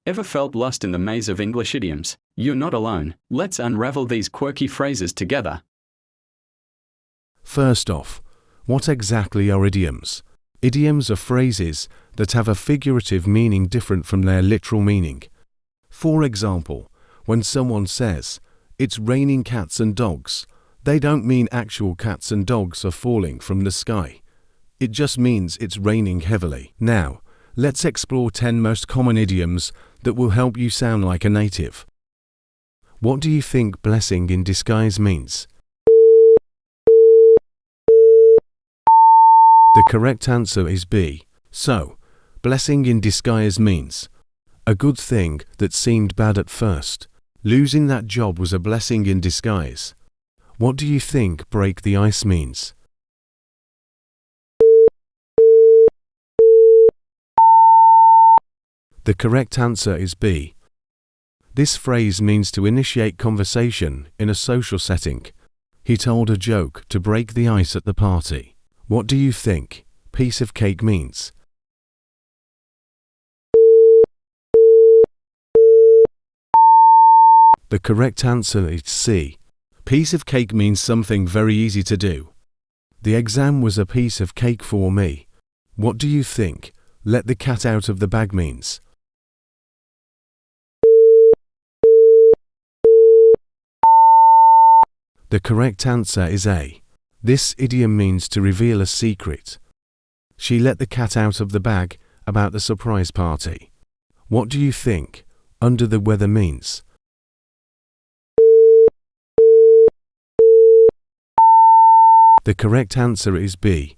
Ever felt lost in the maze of English idioms? You're not alone. Let's unravel these quirky phrases together. First off, what exactly are idioms? Idioms are phrases that have a figurative meaning different from their literal meaning. For example, when someone says, "It's raining cats and dogs," they don't mean actual cats and dogs are falling from the sky. It just means it's raining heavily. Now, let's explore 10 most common idioms that will help you sound like a native. What do you think blessing in disguise means? The correct answer is B. So, blessing in disguise means a good thing that seemed bad at first. Losing that job was a blessing in disguise. What do you think break the ice means? The correct answer is B. This phrase means to initiate conversation in a social setting. He told a joke to break the ice at the party. What do you think piece of cake means? The correct answer is C. Piece of cake means something very easy to do. The exam was a piece of cake for me. What do you think let the cat out of the bag means? The correct answer is A. This idiom means to reveal a secret. She let the cat out of the bag about the surprise party. What do you think under the weather means? The correct answer is B.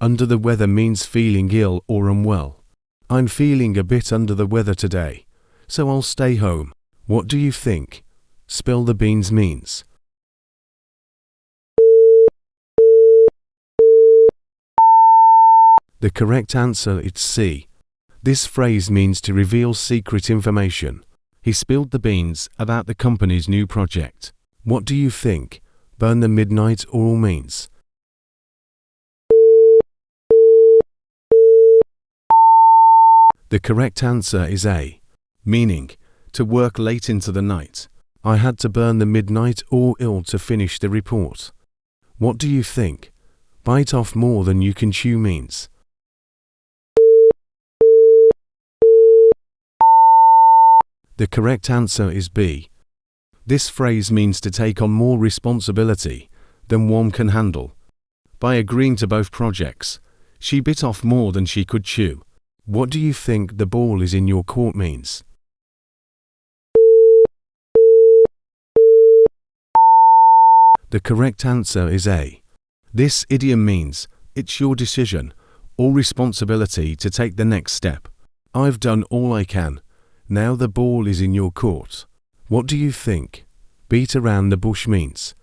Under the weather means feeling ill or unwell. I'm feeling a bit under the weather today, so I'll stay home. What do you think spill the beans means? The correct answer is C. This phrase means to reveal secret information. He spilled the beans about the company's new project. What do you think burn the midnight oil means? The correct answer is A, meaning to work late into the night. I had to burn the midnight oil to finish the report. What do you think bite off more than you can chew means? The correct answer is B. This phrase means to take on more responsibility than one can handle. By agreeing to both projects, she bit off more than she could chew. What do you think the ball is in your court means? The correct answer is A. This idiom means it's your decision or responsibility to take the next step. I've done all I can. Now the ball is in your court. What do you think beat around the bush means?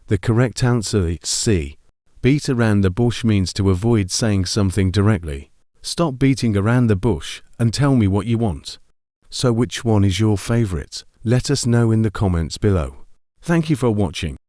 The correct answer is C. Beat around the bush means to avoid saying something directly. Stop beating around the bush and tell me what you want. So which one is your favorite? Let us know in the comments below. Thank you for watching.